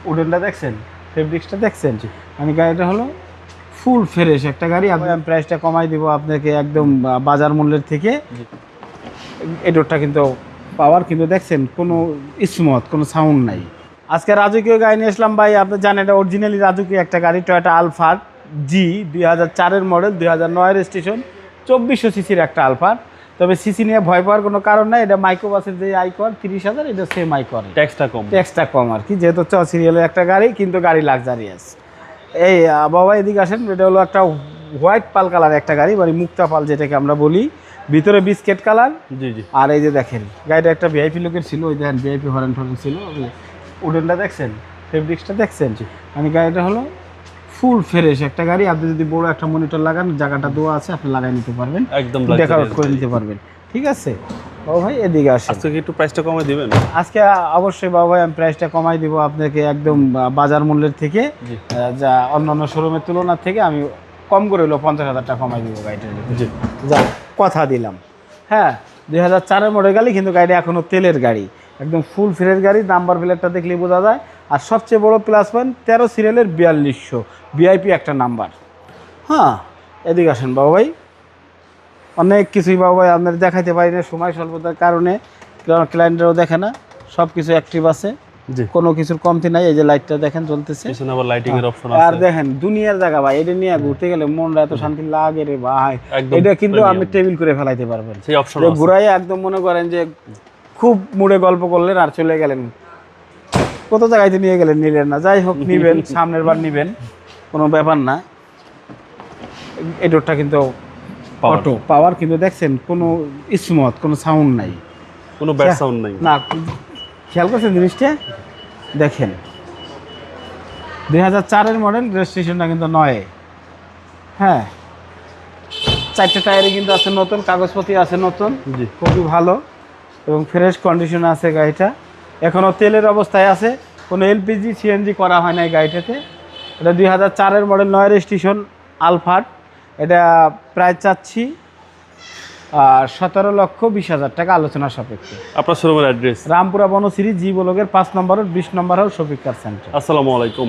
উডেনটা দেখছেন, ফেব্রিক্সটা দেখছেন, মানে গাড়িটা হলো ফুল ফ্রেশ একটা গাড়ি। আমি প্রাইসটা কমাই দিব আপনাকে একদম বাজার মূল্যের থেকে। এডোরটা কিন্তু পাওয়ার কিন্তু দেখছেন কোনো স্মুথ, কোনো সাউন্ড নাই। আজকে রাজকীয় গাড়ি নিয়ে আসলাম ভাই, আপনি জানেন এটা অরিজিনালি রাজকীয় একটা গাড়ি, টয়োটা আলফার জি 2004-এর মডেল, 2009-এর রেজিস্ট্রেশন, 2400 সিসির একটা আলফার। তবে সিসি নিয়ে ভয় পাওয়ার কোনো কারণ নাই, এটা মাইক্রোবাসের যে আইকর 30,000, এটা সেম আইকর, ট্যাক্সটা কম আর কি, যেহেতু চ সিরিয়ালের একটা গাড়ি, কিন্তু গাড়ি লাক্সারিয়াস। এই বাবা এদিকে আসেন, এটা হলো একটা হোয়াইট পাল কালার একটা গাড়ি, মানে মুক্তা পাল যেটাকে আমরা বলি, ভিতরে বিস্কেট কালার। জি জি। আর এই যে দেখেন গাড়িটা একটা ভিআইপি লোকের ছিল, ওই দেখেন ভিআইপি হরেন ঠরেন ছিল। উডেনটা দেখছেন, ফেব্রিক্সটা দেখছেন, মানে গাড়িটা হলো ফুল ফ্রেশ একটা গাড়ি। আপনি যদি বড় একটা মনিটর লাগান, জায়গাটা দেওয়া আছে, আপনি লাগাই নিতে পারবেন, একদম ডেকোরেট করে নিতে পারবেন। ঠিক আছে বাবু ভাই, এদিকে আসেন। আজকে কি একটু প্রাইসটা কমাই দিবেন? আজকে অবশ্যই বাবু ভাই, আমি প্রাইসটা কমাই দিব আপনাকে একদম বাজার মূল্যের থেকে, যা অন্যান্য শোরুমের তুলনার থেকে আমি কম করে হলো 50,000 টাকা কমাই দিব গাড়িটা। জি, যা কথা দিলাম। হ্যাঁ, 2004-এর মডেল গাড়ি, কিন্তু গাড়িটা এখনও তেলের গাড়ি, একদম ফুল ফ্রেশ গাড়ি। নাম্বার প্লেটটা দেখলেই বোঝা যায়। আর সবচেয়ে বড় প্লাস পয়েন্ট, 13 সিরিয়ালের 4200 ভিআইপি একটা নাম্বার। হ্যাঁ, এদিকে আসেন বাবু ভাই, অনেক কিছুই বাবু ভাই আপনার দেখাইতে পারি না সময় স্বল্পতার কারণে, কারণ ক্লায়েন্টরাও দেখে না, সব কিছু অ্যাক্টিভ আছে, কোনো কিছুর কমতি নাই। এই যে লাইটটা দেখেন জ্বলতেছে, পিছনে আবার লাইটিং এর অপশন আছে। আর দেখেন দুনিয়ার জায়গা ভাই, এটা নিয়ে ঘুরতে গেলে মনটা এত শান্তি লাগে রে ভাই। এটা কিন্তু আপনি টেবিল করে ফেলাইতে পারবেন, সেই অপশন আছে। ঘুরাই একদম মনে করেন যে খুব মুড়ে গল্প করলেন আর চলে গেলেন, কত জায়গায় নিয়ে গেলেন, নিলেন না, যাই হোক নিবেন, সামনের বার নিবেন, কোনো ব্যাপার না। এডোরটা কিন্তু অটো পাওয়ার, কিন্তু দেখছেন কোনো স্মুথ, কোনো সাউন্ড নাই, কোনো ব্যাড সাউন্ড নাই না। খেয়াল করছেন জিনিসটা দেখেন, 2004-এর মডেল, রেজিস্ট্রেশনটা কিন্তু 9-এ। হ্যাঁ, 4টে টায়ারে কিন্তু আছে নতুন, কাগজপত্র আছে নতুন, খুবই ভালো এবং ফ্রেশ কন্ডিশন আছে গাড়িটা। এখনও তেলের অবস্থায় আছে, কোনো এলপিজি সিএনজি করা হয় না এই গাড়িটাতে। এটা 2004-এর মডেল, 9 রেজিস্ট্রেশন আলফার্ড। এটা প্রায় চাচ্ছি 17,20,000 টাকা, আলোচনা সাপেক্ষে। আপনার শোরুমের অ্যাড্রেস? রামপুরা বনশ্রী জি ব্লকের 5 নম্বর 20 নম্বর হল শফিক কার সেন্টার। আসসালামু আলাইকুম।